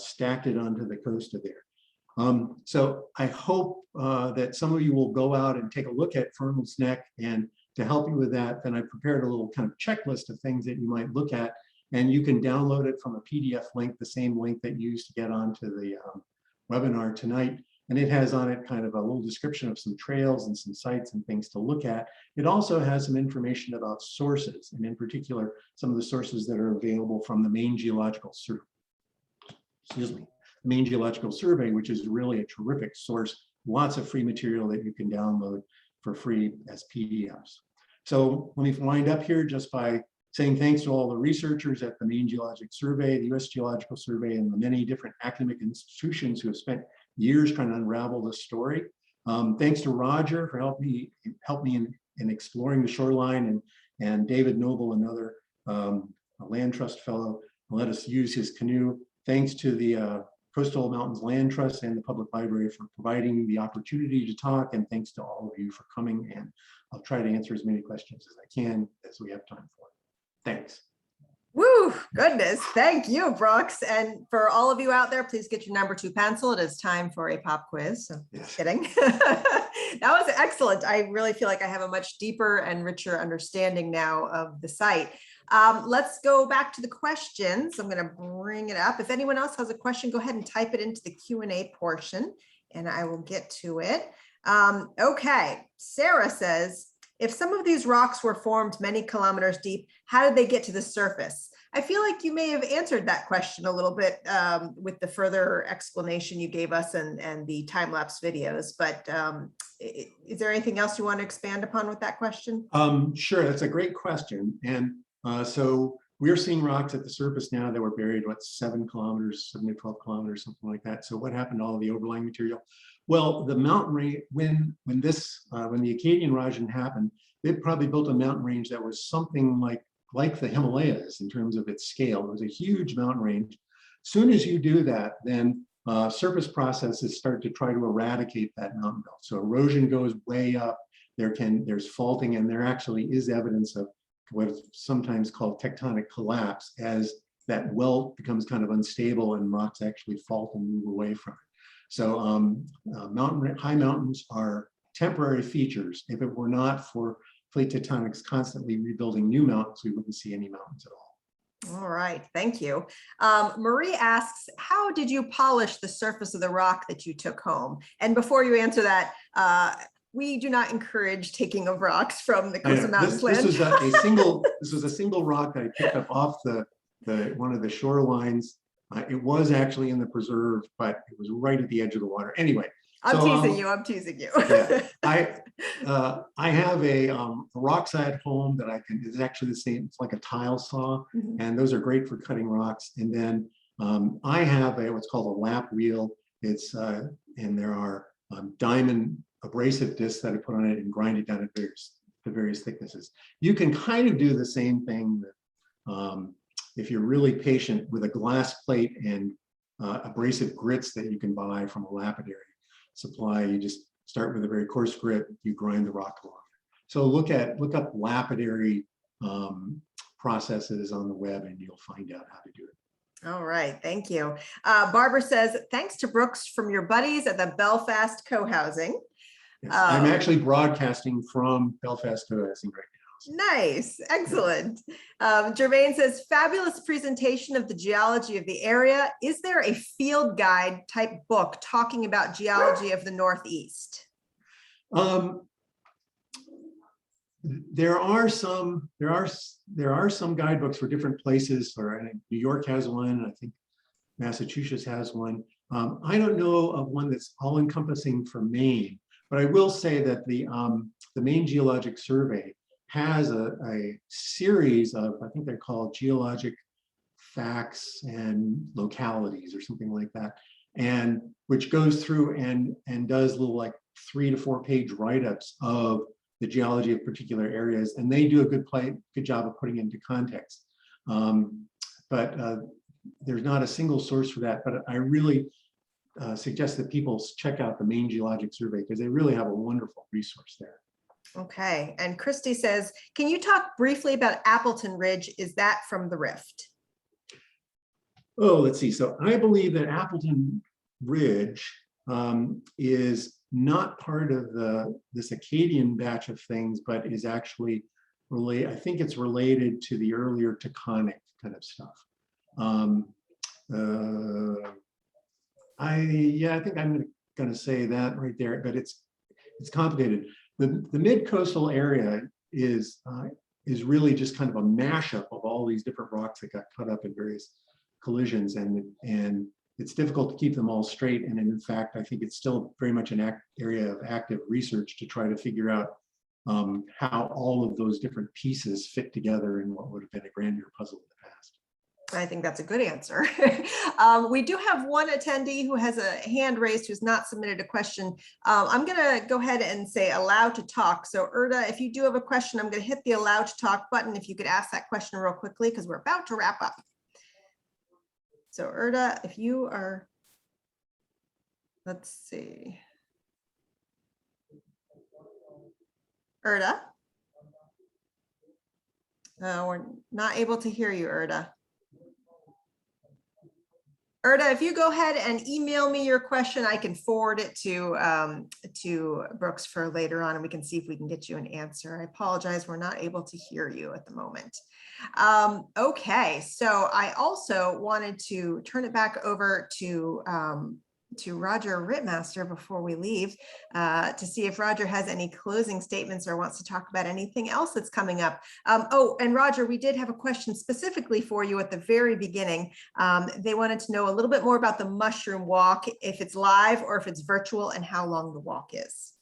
stacked it onto the coast of there. So I hope that some of you will go out and take a look at Fernalds Neck, and to help you with that, then I prepared a little kind of checklist of things that you might look at, and you can download it from a PDF link, the same link that you used to get onto the webinar tonight. And it has on it kind of a little description of some trails and some sites and things to look at. It also has some information about sources, and in particular, some of the sources that are available from the Maine Geological Survey. Excuse me, the Maine Geological Survey, which is really a terrific source. Lots of free material that you can download for free as PDFs. So let me wind up here just by saying thanks to all the researchers at the Maine Geologic Survey, the U.S. Geological Survey, and the many different academic institutions who have spent years trying to unravel this story. Thanks to Roger for helping me in exploring the shoreline, and David Noble, another land trust fellow, let us use his canoe. Thanks to the Coastal Mountains Land Trust and the Public Library for providing the opportunity to talk, and thanks to all of you for coming, and I'll try to answer as many questions as I can as we have time for. Thanks. Woo, goodness. Thank you, Brooks. And for all of you out there, please get your #2 pencil. It is time for a pop quiz. So Yes. Kidding. That was excellent. I really feel like I have a much deeper and richer understanding now of the site. Let's go back to the questions. I'm going to bring it up. If anyone else has a question, go ahead and type it into the Q&A portion, and I will get to it. Okay, Sarah says, if some of these rocks were formed many kilometers deep, how did they get to the surface? I feel like you may have answered that question a little bit with the further explanation you gave us and the time-lapse videos, but is there anything else you want to expand upon with that question? Sure, that's a great question. And so we're seeing rocks at the surface now that were buried, 7 kilometers, 7 to 12 kilometers, something like that. So what happened to all the overlying material? Well, the mountain range, when the Acadian erosion happened, they probably built a mountain range that was something like the Himalayas in terms of its scale. It was a huge mountain range. Soon as you do that, then surface processes start to try to eradicate that mountain belt. So erosion goes way up. There's faulting, and there actually is evidence of what's sometimes called tectonic collapse as that welt becomes kind of unstable and rocks actually fault and move away from it. So high mountains are temporary features. If it were not for plate tectonics constantly rebuilding new mountains, we wouldn't see any mountains at all. All right, thank you. Marie asks, how did you polish the surface of the rock that you took home? And before you answer that, we do not encourage taking of rocks from the Coastal Mountains land. This was a single rock that I picked up off one of the shorelines. It was actually in the preserve, but it was right at the edge of the water. Anyway, I'm teasing you. I'm teasing you. Yeah, I have a rock saw at home that it's actually the same. It's like a tile saw, and those are great for cutting rocks. And then I have what's called a lap wheel. It's and there are diamond abrasive discs that I put on it and grind it down to various thicknesses. You can kind of do the same thing if you're really patient with a glass plate and abrasive grits that you can buy from a lapidary supply. You just start with a very coarse grit, you grind the rock along. So look up lapidary processes on the web and you'll find out how to do it. All right, thank you. Barbara says, thanks to Brooks from your buddies at the Belfast Co-Housing. Yes, I'm actually broadcasting from Belfast Co-Housing right now. Nice, excellent. Jermaine says, fabulous presentation of the geology of the area. Is there a field guide type book talking about geology of the Northeast? There are some guidebooks for different places. Or I think New York has one. I think Massachusetts has one. I don't know of one that's all encompassing for Maine, but I will say that the Maine Geologic Survey has a series of, I think they're called geologic facts and localities or something like that, and which goes through and does little 3 to 4 page write-ups of the geology of particular areas, and they do a good job of putting it into context. But there's not a single source for that, but I really suggest that people check out the Maine Geologic Survey because they really have a wonderful resource there. Okay, and Christy says, can you talk briefly about Appleton Ridge? Is that from the rift? Oh, let's see. So I believe that Appleton Ridge is not part of this Acadian batch of things, but is actually related. I think it's related to the earlier tectonic kind of stuff. I think I'm going to say that right there, but it's complicated. The mid-coastal area is really just kind of a mashup of all these different rocks that got cut up in various collisions, and it's difficult to keep them all straight. And in fact, I think it's still very much an area of active research to try to figure out how all of those different pieces fit together in what would have been a grander puzzle in the past. I think that's a good answer. We do have one attendee who has a hand raised who's not submitted a question. I'm going to go ahead and say allow to talk. So Erda, if you do have a question, I'm going to hit the allow to talk button. If you could ask that question real quickly, because we're about to wrap up. So Erda, if you are, let's see. Erda? We're not able to hear you, Erda. Erda, if you go ahead and email me your question, I can forward it to Brooks for later on, and we can see if we can get you an answer. I apologize, we're not able to hear you at the moment. Okay, so I also wanted to turn it back over to to Roger Rittmaster before we leave to see if Roger has any closing statements or wants to talk about anything else that's coming up. Oh, and Roger, we did have a question specifically for you at the very beginning. They wanted to know a little bit more about the mushroom walk, if it's live or if it's virtual, and how long the walk is.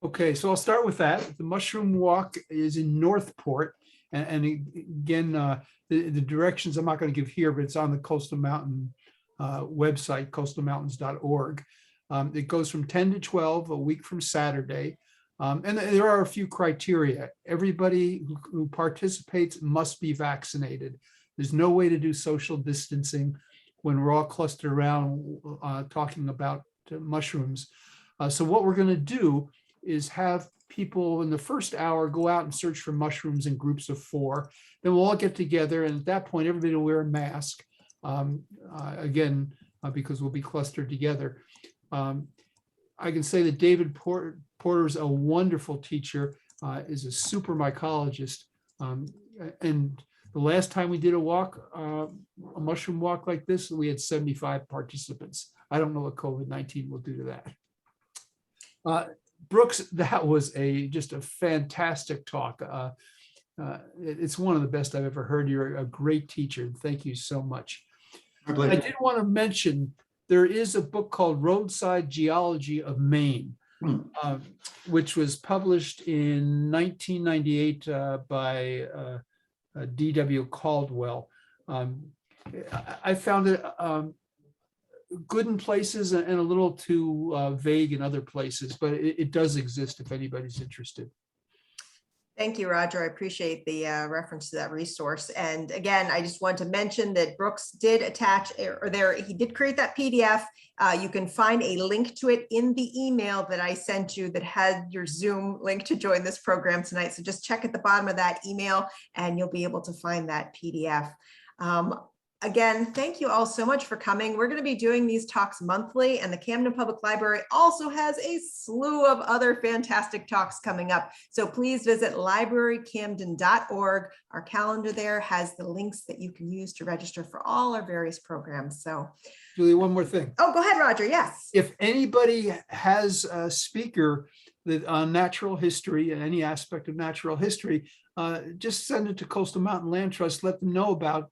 Okay, so I'll start with that. The mushroom walk is in Northport. And again, the directions I'm not going to give here, but it's on the Coastal Mountain website, coastalmountains.org. It goes from 10 to 12 a week from Saturday. And there are a few criteria. Everybody who participates must be vaccinated. There's no way to do social distancing when we're all clustered around talking about mushrooms. So what we're going to do is have people in the first hour go out and search for mushrooms in groups of 4. Then we'll all get together, and at that point, everybody will wear a mask. Because we'll be clustered together. I can say that David Porter is a wonderful teacher, is a super mycologist. And the last time we did a mushroom walk like this, we had 75 participants. I don't know what COVID-19 will do to that. Brooks, that was just a fantastic talk. It's one of the best I've ever heard. You're a great teacher. Thank you so much. I did want to mention there is a book called Roadside Geology of Maine, which was published in 1998 by D.W. Caldwell. I found it good in places and a little too vague in other places, but it does exist if anybody's interested. Thank you, Roger. I appreciate the reference to that resource. And again, I just want to mention that Brooks did attach, he did create that PDF. You can find a link to it in the email that I sent you that had your Zoom link to join this program tonight. So just check at the bottom of that email and you'll be able to find that PDF. Again, thank you all so much for coming. We're going to be doing these talks monthly, and the Camden Public Library also has a slew of other fantastic talks coming up. So please visit librarycamden.org. Our calendar there has the links that you can use to register for all our various programs. So, Julie, one more thing. Oh, go ahead, Roger. Yes. If anybody has a speaker that on natural history and any aspect of natural history, just send it to Coastal Mountain Land Trust. Let them know about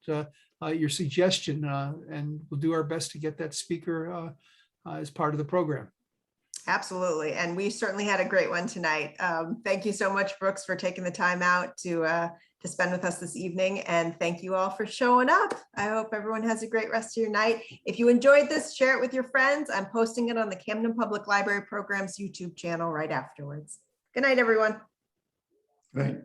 your suggestion, and we'll do our best to get that speaker as part of the program. Absolutely. And we certainly had a great one tonight. Thank you so much, Brooks, for taking the time out to spend with us this evening. And thank you all for showing up. I hope everyone has a great rest of your night. If you enjoyed this, share it with your friends. I'm posting it on the Camden Public Library Program's YouTube channel right afterwards. Good night, everyone. Right.